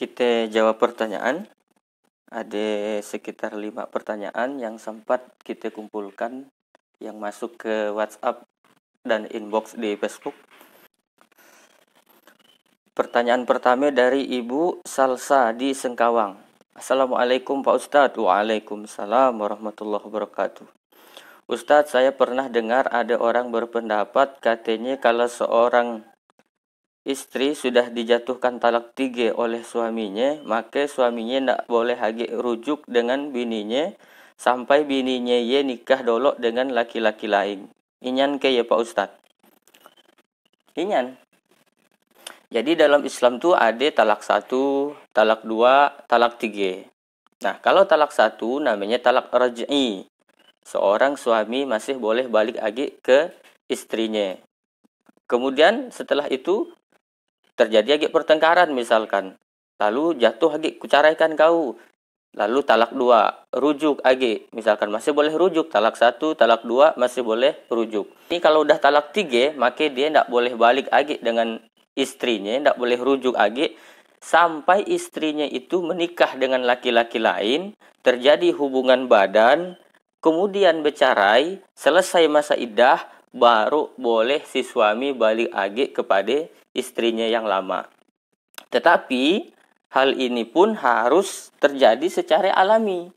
Kita jawab pertanyaan. Ada sekitar 5 pertanyaan yang sempat kita kumpulkan yang masuk ke WhatsApp dan inbox di Facebook. Pertanyaan pertama dari Ibu Salsa di Sengkawang. Assalamualaikum Pak Ustadz. Waalaikumsalam warahmatullahi wabarakatuh. Ustadz, saya pernah dengar ada orang berpendapat katanya kalau seorang istri sudah dijatuhkan talak 3 oleh suaminya, maka suaminya tidak boleh lagi rujuk dengan bininya sampai bininya ye nikah dulu dengan laki-laki lain. Inyan ke ya Pak Ustadz? Inyan. Jadi dalam Islam tuh ada talak 1, talak 2, talak 3. Nah, kalau talak 1 namanya talak raj'i. Seorang suami masih boleh balik lagi ke istrinya. Kemudian setelah itu terjadi lagi pertengkaran misalkan, lalu jatuh lagi, kucaraikan kau, lalu talak 2, rujuk lagi, misalkan masih boleh rujuk, talak 1, talak 2 masih boleh rujuk. Ini kalau udah talak 3, maka dia tidak boleh balik lagi dengan istrinya, tidak boleh rujuk lagi sampai istrinya itu menikah dengan laki-laki lain, terjadi hubungan badan, kemudian bercerai, selesai masa iddah, baru boleh si suami balik lagi kepada istrinya yang lama. Tetapi hal ini pun harus terjadi secara alami,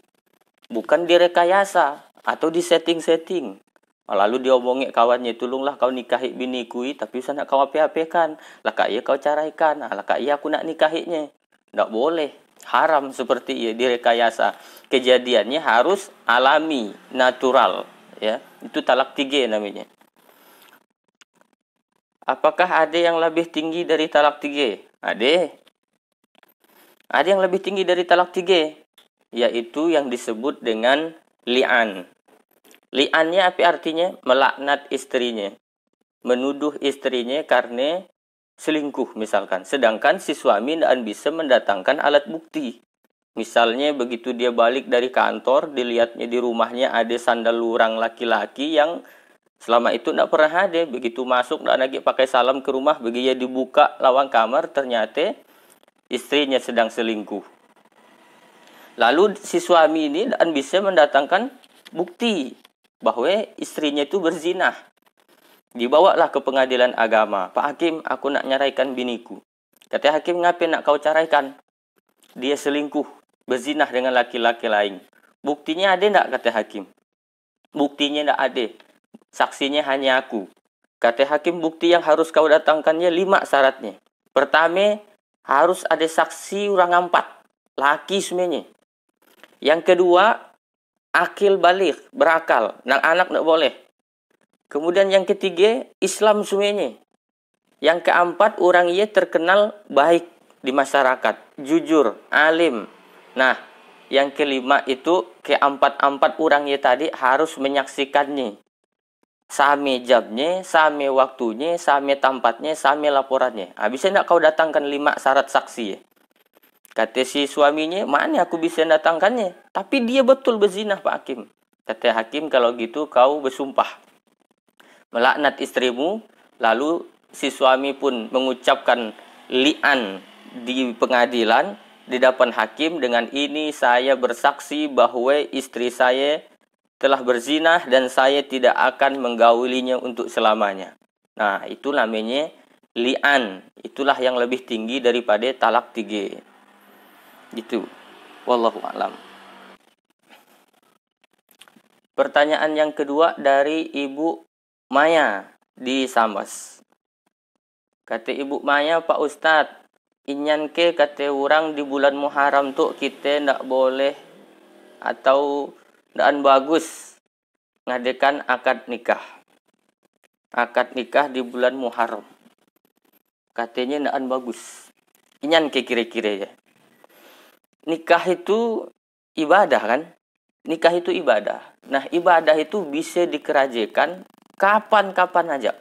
bukan direkayasa atau disetting-setting. Lalu dia omongin kawannya, tolonglah kau nikahi biniku, tapi saya nak kau ape-apekan. Lah kak iya kau caraikan, lah kak iya aku nak nikahinya. Tidak boleh, haram seperti iya direkayasa. Kejadiannya harus alami, natural, ya. Itu talak 3 namanya. Apakah ada yang lebih tinggi dari talak 3? Ada. Ada yang lebih tinggi dari talak 3, yaitu yang disebut dengan li'an. Li'annya apa artinya? Melaknat istrinya. Menuduh istrinya karena selingkuh misalkan. Sedangkan si suami tidak bisa mendatangkan alat bukti. Misalnya begitu dia balik dari kantor, dilihatnya di rumahnya ada sandal lurang laki-laki yang selama itu tidak pernah ada. Begitu masuk, tidak lagi pakai salam ke rumah. Begitu dibuka lawang kamar, ternyata istrinya sedang selingkuh. Lalu si suami ini tidak bisa mendatangkan bukti bahwa istrinya itu berzinah. Dibawalah ke pengadilan agama. Pak Hakim, aku nak nyaraikan biniku. Kata hakim, ngapain nak kau caraikan? Dia selingkuh, berzinah dengan laki-laki lain. Buktinya ada tidak? Kata hakim. Buktinya tidak ada. Saksinya hanya aku. Kata hakim, bukti yang harus kau datangkannya 5 syaratnya. Pertama, harus ada saksi orang 4, laki semuanya. Yang kedua, akil balik, berakal. Anak tidak boleh. Kemudian yang ketiga, Islam semuanya. Yang keempat, orang ia terkenal baik di masyarakat, jujur, alim. Nah, yang kelima itu keempat-empat orang ia tadi harus menyaksikannya. Same jamnya, same waktunya, same tempatnya, same laporannya. Bisa tidak kau datangkan 5 syarat saksi ya? Kata si suaminya, mana aku bisa datangkannya? Tapi dia betul berzinah Pak Hakim. Kata hakim, kalau gitu kau bersumpah melaknat istrimu. Lalu si suami pun mengucapkan li'an di pengadilan di depan hakim dengan ini saya bersaksi bahwa istri saya telah berzinah dan saya tidak akan menggaulinya untuk selamanya. Nah, itu namanya li'an. Itulah yang lebih tinggi daripada talak 3. Gitu. Wallahu a'lam. Pertanyaan yang kedua dari Ibu Maya di Sambas. Kata Ibu Maya, Pak Ustadz, inyan ke kata orang di bulan Muharram tuh kita ndak boleh atau dan bagus ngadakan akad nikah. Akad nikah di bulan Muharram. Katanya ndak bagus. Inyan ke kira-kira ya. Nikah itu ibadah kan? Nikah itu ibadah. Nah, ibadah itu bisa dikerjakan kapan-kapan aja.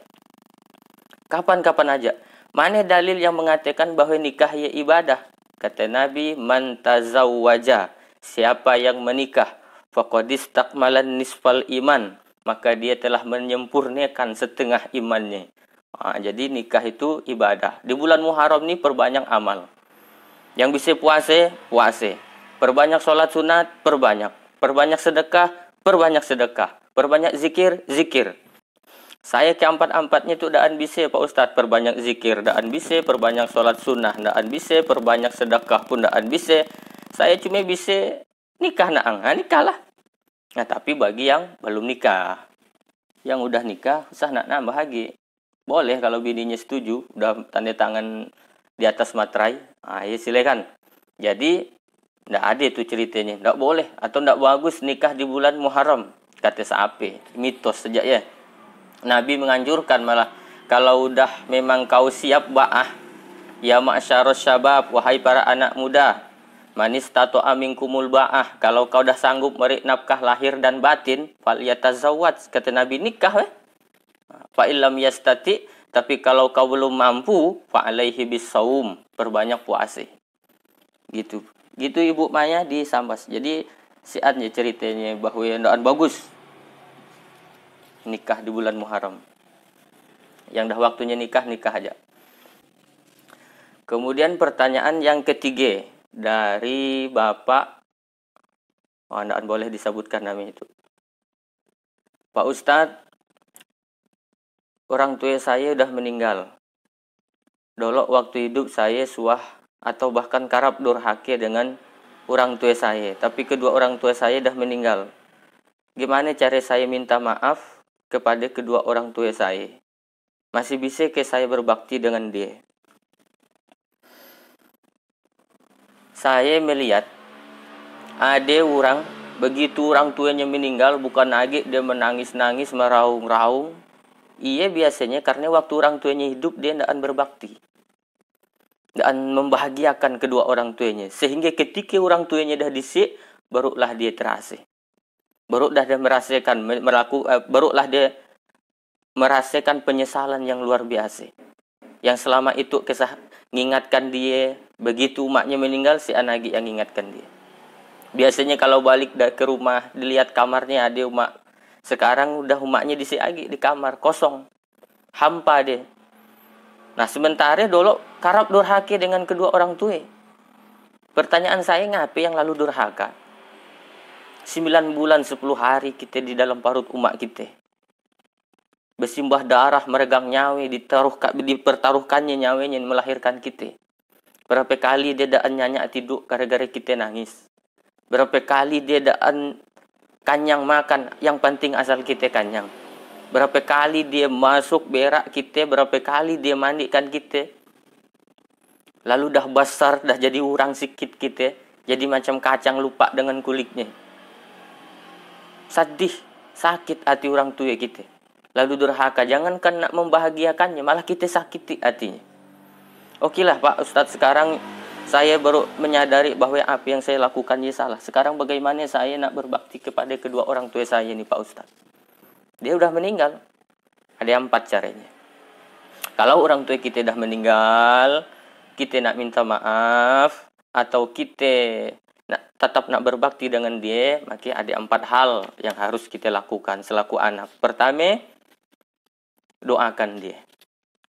Kapan-kapan aja. Mana dalil yang mengatakan bahwa nikah ya ibadah? Kata Nabi, man tazawwaja, siapa yang menikah, faqad istakmalan nisfal iman, maka dia telah menyempurnakan setengah imannya. Jadi nikah itu ibadah. Di bulan Muharram ini perbanyak amal. Yang bisa puasa. Perbanyak sholat sunat, perbanyak. Perbanyak sedekah, perbanyak sedekah. Perbanyak zikir. Saya keempat-empatnya itu daan bisa Pak Ustadz. Perbanyak zikir, daan bisa. Perbanyak sholat sunnah, daan bisa. Perbanyak sedekah pun daan bisa. Saya cuma bisa nikah naang. Nikah lah. Nah, tapi bagi yang belum nikah. Yang udah nikah, usah nak nambah lagi. Boleh kalau bininya setuju. Udah tanda tangan di atas materai. Ya silakan. Jadi, nggak ada itu ceritanya. Nggak boleh. Atau nggak bagus nikah di bulan Muharram. Kata sahabe. Mitos sejak ya. Nabi menganjurkan malah. Kalau udah memang kau siap ba'ah. Ya ma'syarus syabab. Wahai para anak muda. Manis tato aminkumul ba'ah. Kalau kau dah sanggup merik nafkah lahir dan batin. Fal yatazawwaj. Kata Nabi nikah. Fa illam yastati. Tapi kalau kau belum mampu. Fa alaihi bisawum. Perbanyak puasa. Gitu. Gitu Ibu Maya di Sambas. Jadi siatnya ceritanya bahwa yang bagus nikah di bulan Muharram. Yang dah waktunya nikah aja. Kemudian pertanyaan yang ketiga dari Bapak, nggak boleh disebutkan namanya itu. Pak Ustadz, orang tua saya udah meninggal. Dulu waktu hidup saya suah atau bahkan karab durhaka dengan orang tua saya. Tapi kedua orang tua saya dah meninggal. Gimana cara saya minta maaf kepada kedua orang tua saya? Masih bisa ke saya berbakti dengan dia? Saya melihat ada orang, begitu orang tuanya meninggal, bukan lagi dia menangis-nangis, meraung-raung. Iya biasanya karena waktu orang tuanya hidup dia tidak berbakti. Dan membahagiakan kedua orang tuanya. Sehingga ketika orang tuanya dah disik, barulah dia terasa. Barulah dia merasakan penyesalan yang luar biasa. Yang selama itu mengingatkan dia, begitu umaknya meninggal, si anagi yang mengingatkan dia. Biasanya kalau balik ke rumah, dilihat kamarnya ada umak. Sekarang udah umaknya disik lagi di kamar, kosong. Hampa dia. Nah sementara dulu karab durhaka dengan kedua orang tua. Pertanyaan saya ngapain yang lalu durhaka? 9 bulan 10 hari kita di dalam parut umak kita. Bersimbah darah, meregang nyawa, dipertaruhkannya nyawanya melahirkan kita. Berapa kali dia daan nyanyak tidur gara-gara kita nangis. Berapa kali dia daan kanyang makan, yang penting asal kita kanyang. Berapa kali dia masuk berak kita, berapa kali dia mandikan kita. Lalu dah besar, dah jadi orang sikit kita. Jadi macam kacang lupa dengan kulitnya. Sedih, sakit hati orang tua kita. Lalu durhaka, jangankan nak membahagiakannya, malah kita sakiti hatinya. Okelah Pak Ustadz, sekarang saya baru menyadari bahwa apa yang saya lakukan ini salah. Sekarang bagaimana saya nak berbakti kepada kedua orang tua saya ini Pak Ustadz? Dia udah meninggal. Ada 4 caranya. Kalau orang tua kita dah meninggal, kita nak minta maaf, atau kita tetap nak berbakti dengan dia, maka ada 4 hal yang harus kita lakukan selaku anak. Pertama, doakan dia.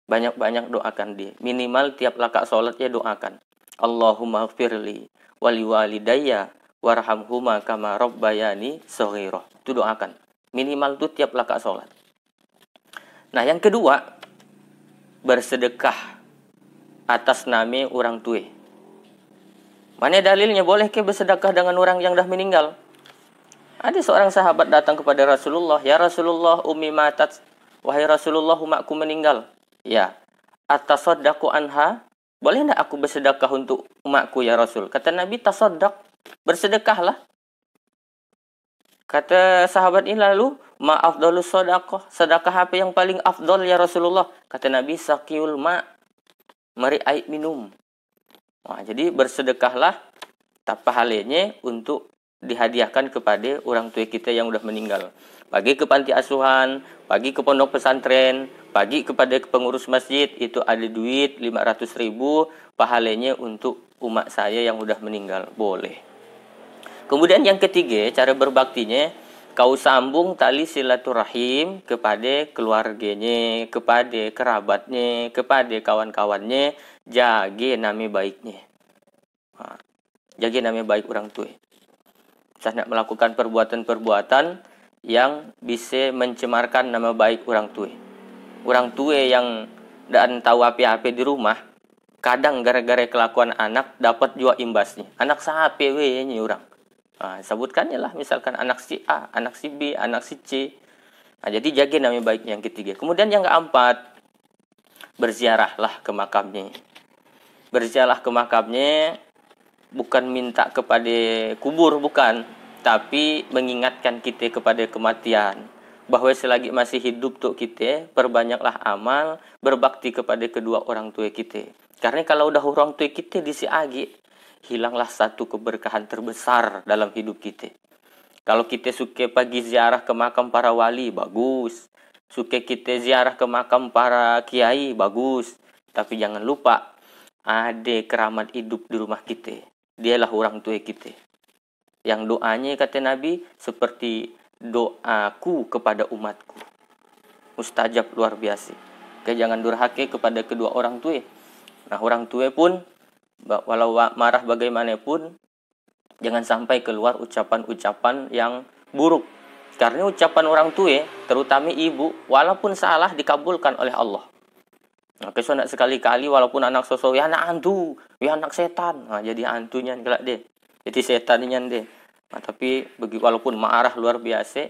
Banyak-banyak doakan dia. Minimal tiap lakak sholat ya doakan. Allahumma gfirli wali walidayya warhamhuma kama rabbayani shaghira. Itu doakan. Minimal itu tiap lakak sholat. Nah yang kedua, bersedekah atas nama orang tua. Mana dalilnya boleh ke bersedekah dengan orang yang dah meninggal? Ada seorang sahabat datang kepada Rasulullah. Ya Rasulullah, ummi matat. Wahai Rasulullah, umakku meninggal. Ya. Atasaddaqu anha? Boleh tak aku bersedekah untuk umakku ya Rasul? Kata Nabi, tasaddaq. Bersedekahlah. Kata sahabat ini lalu, ma'afdalus sadaqah. Sedekah apa yang paling afdal ya Rasulullah? Kata Nabi, saqiul ma'. Meri air minum. Nah, jadi bersedekahlah pahalanya untuk dihadiahkan kepada orang tua kita yang sudah meninggal. Bagi ke panti asuhan, bagi ke pondok pesantren, bagi kepada pengurus masjid, itu ada duit 500.000, pahalanya untuk umat saya yang sudah meninggal. Boleh. Kemudian yang ketiga, cara berbaktinya, kau sambung tali silaturahim kepada keluarganya, kepada kerabatnya, kepada kawan-kawannya, jaga nama baiknya. Jaga namanya baik orang tua. Saya nak melakukan perbuatan-perbuatan yang bisa mencemarkan nama baik orang tua. Orang tua yang dan tahu apa-apa di rumah, kadang gara-gara kelakuan anak dapat juga imbasnya. Anak sahape we ini orang. Sebutkannya lah, misalkan anak si A, anak si B, anak si C. Jadi jaga namanya baik yang ketiga. Kemudian yang keempat, berziarahlah ke makamnya. Berziarah ke makamnya bukan minta kepada kubur, bukan, tapi mengingatkan kita kepada kematian, bahwa selagi masih hidup tuh kita perbanyaklah amal berbakti kepada kedua orang tua kita, karena kalau udah orang tua kita disiagi, hilanglah satu keberkahan terbesar dalam hidup kita. Kalau kita suka pagi ziarah ke makam para wali, bagus. Suka kita ziarah ke makam para kiai, bagus. Tapi jangan lupa ada keramat hidup di rumah kita. Dialah orang tua kita. Yang doanya kata Nabi seperti doaku kepada umatku. Mustajab luar biasa. Jangan durhaka kepada kedua orang tua. Nah, orang tua pun walau marah bagaimanapun jangan sampai keluar ucapan-ucapan yang buruk. Karena ucapan orang tua, terutama ibu, walaupun salah dikabulkan oleh Allah. Nah, kesonak sekali-kali walaupun anak sosok ya anak hantu, ya anak setan. Jadi hantunya kelak deh. Jadi setannya deh. Tapi walaupun marah luar biasa,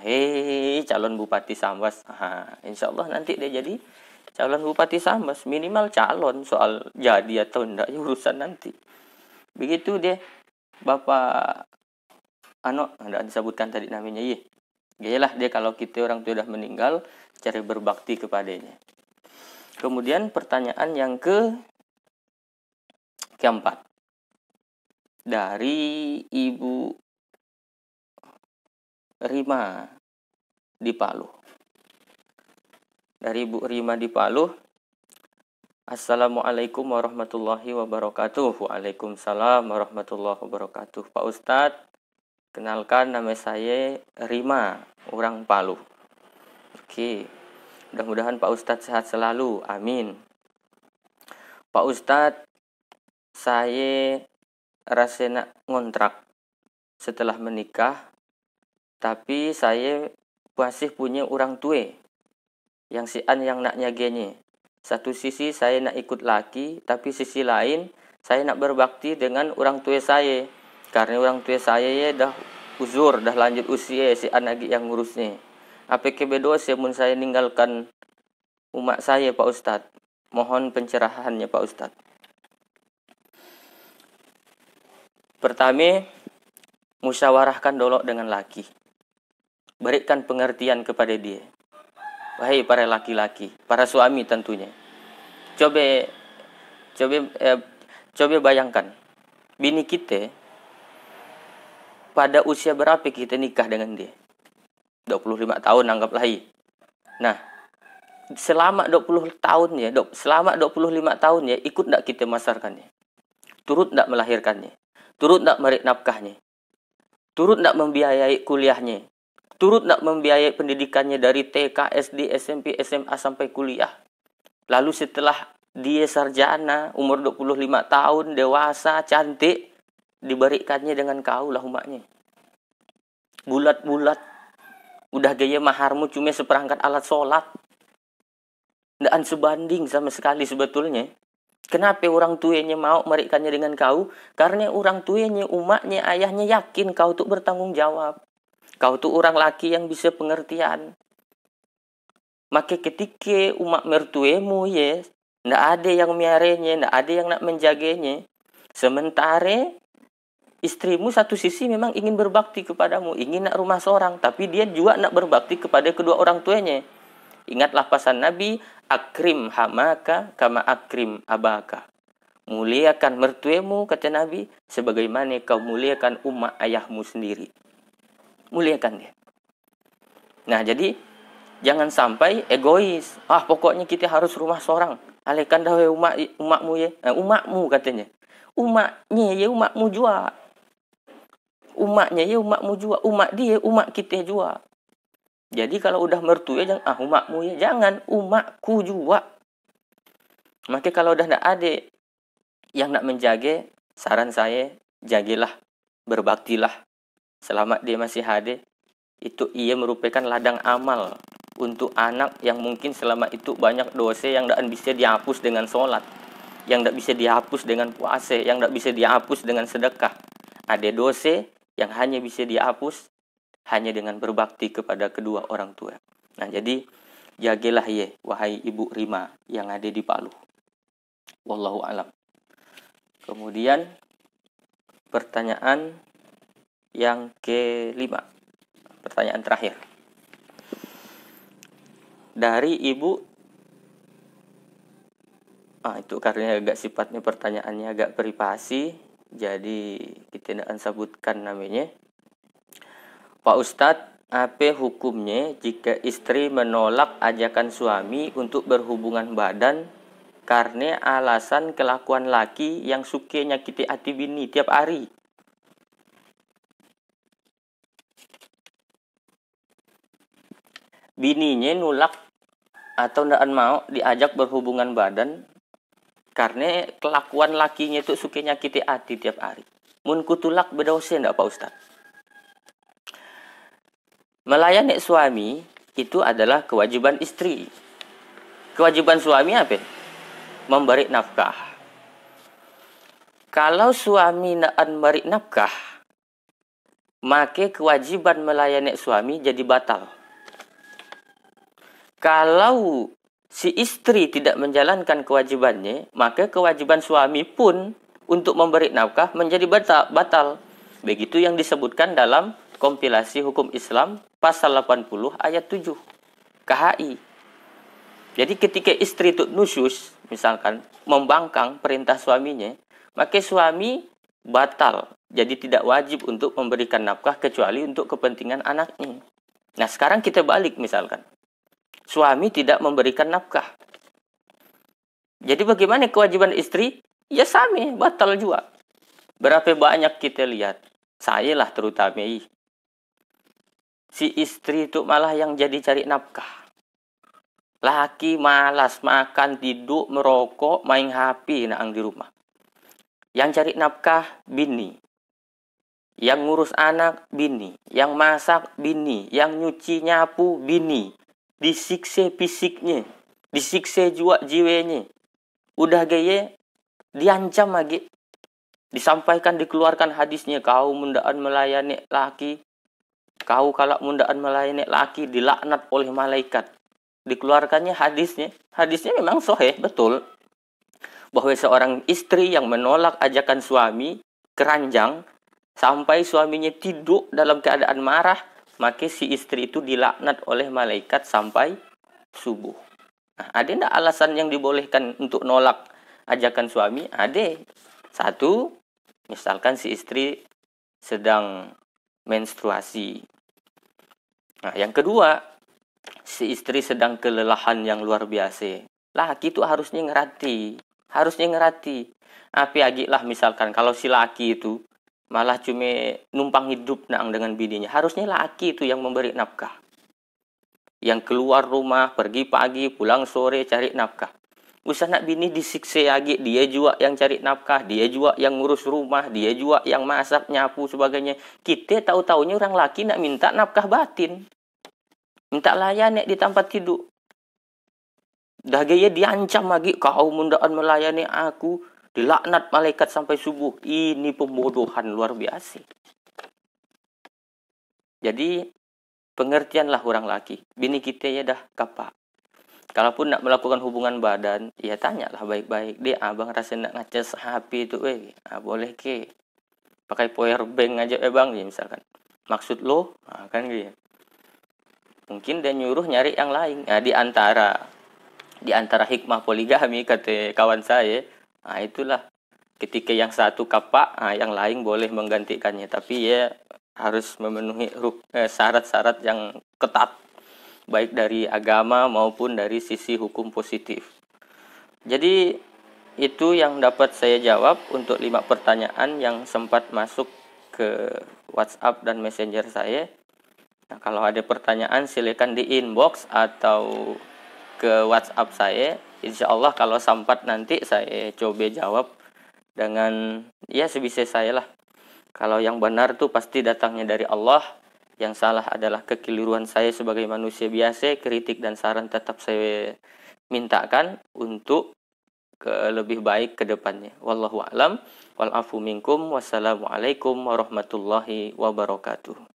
hei calon Bupati Sambas. Insya Allah nanti dia jadi calon Bupati Sambas. Minimal calon, soal jadi atau enggak ya urusan nanti. Begitu deh. Bapak enggak disebutkan tadi namanya ya. Gayalah dia kalau kita orang tua sudah meninggal, cari berbakti kepadanya. Kemudian pertanyaan yang keempat. Dari Ibu Rima di Palu. Dari Ibu Rima di Palu. Assalamualaikum warahmatullahi wabarakatuh. Waalaikumsalam warahmatullahi wabarakatuh. Pak Ustadz, kenalkan nama saya Rima, orang Palu. Oke. Mudah-mudahan Pak Ustadz sehat selalu. Amin. Pak Ustadz, saya rasa nak ngontrak setelah menikah, tapi saya masih punya orang tua yang sian yang nak nyagenya. Satu sisi saya nak ikut laki, tapi sisi lain saya nak berbakti dengan orang tua saya. Karena orang tua saya ya dah uzur, dah lanjut usia, sian lagi yang ngurusnya. Apa kebedo semun saya ninggalkan umat saya Pak Ustadz. Mohon pencerahannya Pak Ustadz. Pertama, musyawarahkan dulu dengan laki. Berikan pengertian kepada dia. Wahai para laki-laki, para suami tentunya. Coba bayangkan. Bini kita pada usia berapa kita nikah dengan dia? 25 tahun anggaplah. Nah, selama 20 tahun ya, selama 25 tahun ya, ikut enggak kita masarkannya? Turut enggak melahirkannya? Turut enggak merik nafkahnya? Turut enggak membiayai kuliahnya? Turut enggak membiayai pendidikannya dari TK, SD, SMP, SMA sampai kuliah? Lalu setelah dia sarjana, umur 25 tahun, dewasa, cantik, diberikannya dengan kau lah umatnya. Bulat-bulat. Udah gaya maharmu cuma seperangkat alat sholat. Nggak sebanding sama sekali sebetulnya. Kenapa orang tuanya mau merikannya dengan kau? Karena orang tuanya, umatnya, ayahnya yakin kau tuh bertanggung jawab. Kau tuh orang laki yang bisa pengertian. Maka ketika umat mertuamu ya, nggak ada yang miarenya, nggak ada yang nak menjaganya. Sementara istrimu satu sisi memang ingin berbakti kepadamu, ingin nak rumah seorang, tapi dia juga nak berbakti kepada kedua orang tuanya. Ingatlah pesan Nabi, akrim hamaka kama akrim abaka. Muliakan mertuamu, kata Nabi, sebagaimana kau muliakan umat ayahmu sendiri. Muliakan dia. Nah, jadi jangan sampai egois. Pokoknya kita harus rumah seorang. Alaikan dah umatmu ya. Umatmu katanya. Umatnya ya umatmu juga. Umatnya ya umatmu juga. Umat dia, umat kita juga. Jadi kalau udah mertua jangan umatmu ya. Jangan, umatku juga. Maka kalau udah tidak ada yang nak menjaga, saran saya, jagilah, berbaktilah selama dia masih ada. Itu ia merupakan ladang amal untuk anak yang mungkin selama itu banyak dosa yang tidak bisa dihapus dengan sholat, yang tidak bisa dihapus dengan puasa, yang tidak bisa dihapus dengan sedekah. Ada dosa yang hanya bisa dihapus hanya dengan berbakti kepada kedua orang tua. Nah, jadi jagalah ya, wahai Ibu Rima yang ada di Palu. Wallahu alam. Kemudian pertanyaan yang kelima, pertanyaan terakhir dari Ibu. Itu karena agak sifatnya pertanyaannya agak privasi, jadi kita tidak akan sebutkan namanya. Pak Ustadz, apa hukumnya jika istri menolak ajakan suami untuk berhubungan badan karena alasan kelakuan laki yang suka nyakiti hati bini tiap hari? Bininya nolak atau tidak mau diajak berhubungan badan karena kelakuan lakinya itu suka nyakiti hati tiap hari. Mun kutulak berdosa enggak Pak Ustadz? Melayani suami itu adalah kewajiban istri. Kewajiban suami apa? Memberi nafkah. Kalau suami tidak memberi nafkah, maka kewajiban melayani suami jadi batal. Kalau si istri tidak menjalankan kewajibannya, maka kewajiban suami pun untuk memberi nafkah menjadi batal. Begitu yang disebutkan dalam kompilasi hukum Islam pasal 80 ayat 7 KHI. Jadi ketika istri itu nusyus, misalkan membangkang perintah suaminya, maka suami batal. Jadi tidak wajib untuk memberikan nafkah kecuali untuk kepentingan anaknya. Nah, sekarang kita balik misalkan. Suami tidak memberikan nafkah. Jadi bagaimana kewajiban istri? Ya sama, batal juga. Berapa banyak kita lihat, saya lah terutama, si istri itu malah yang jadi cari nafkah. Laki malas makan, tidur, merokok, main HP naang di rumah. Yang cari nafkah bini. Yang ngurus anak bini, yang masak bini, yang nyuci nyapu bini. Disiksa fisiknya, disiksa juga jiwanya. Udah gaya diancam lagi. Disampaikan, dikeluarkan hadisnya, kau mundaan melayani laki, kau kalau mundaan melayani laki dilaknat oleh malaikat. Dikeluarkannya hadisnya. Hadisnya memang sahih, betul. Bahwa seorang istri yang menolak ajakan suami keranjang sampai suaminya tidur dalam keadaan marah, maka si istri itu dilaknat oleh malaikat sampai subuh. Nah, ada enggak alasan yang dibolehkan untuk nolak ajakan suami? Ada. Satu, misalkan si istri sedang menstruasi. Nah, yang kedua, si istri sedang kelelahan yang luar biasa. Laki itu harusnya ngerti. Apa lagi lah misalkan kalau si laki itu malah cuma numpang hidup naang dengan bininya. Harusnya laki itu yang memberi nafkah. Yang keluar rumah, pergi pagi, pulang sore, cari nafkah. Usah nak bini disiksa lagi, dia juga yang cari nafkah, dia juga yang ngurus rumah, dia juga yang masak, nyapu, sebagainya. Kita tahu-taunya orang laki nak minta nafkah batin. Minta layan di tempat tidur. Dah gaya diancam lagi, kau mundaan melayani aku, dilaknat malaikat sampai subuh. Ini pembodohan luar biasa. Jadi, pengertianlah orang laki. Bini kita ya dah kapak. Kalaupun nak melakukan hubungan badan, ya tanyalah baik-baik. Dia abang rasa nak ngecas HP itu, boleh ke? Pakai power bank aja bang, ya misalkan. Maksud lo, kan gitu. Mungkin dia nyuruh nyari yang lain. Nah, di antara hikmah poligami kata kawan saya, itulah ketika yang satu kapak, yang lain boleh menggantikannya. Tapi ya harus memenuhi syarat-syarat yang ketat, baik dari agama maupun dari sisi hukum positif. Jadi itu yang dapat saya jawab untuk 5 pertanyaan yang sempat masuk ke WhatsApp dan Messenger saya. Nah, kalau ada pertanyaan silakan di inbox atau ke WhatsApp saya. Insya Allah kalau sempat nanti saya coba jawab dengan ya sebisa saya lah. Kalau yang benar tuh pasti datangnya dari Allah, yang salah adalah kekeliruan saya sebagai manusia biasa. Kritik dan saran tetap saya mintakan untuk lebih baik ke depannya. Wallahu a'lam wal afu minkum. Wassalamualaikum warahmatullahi wabarakatuh.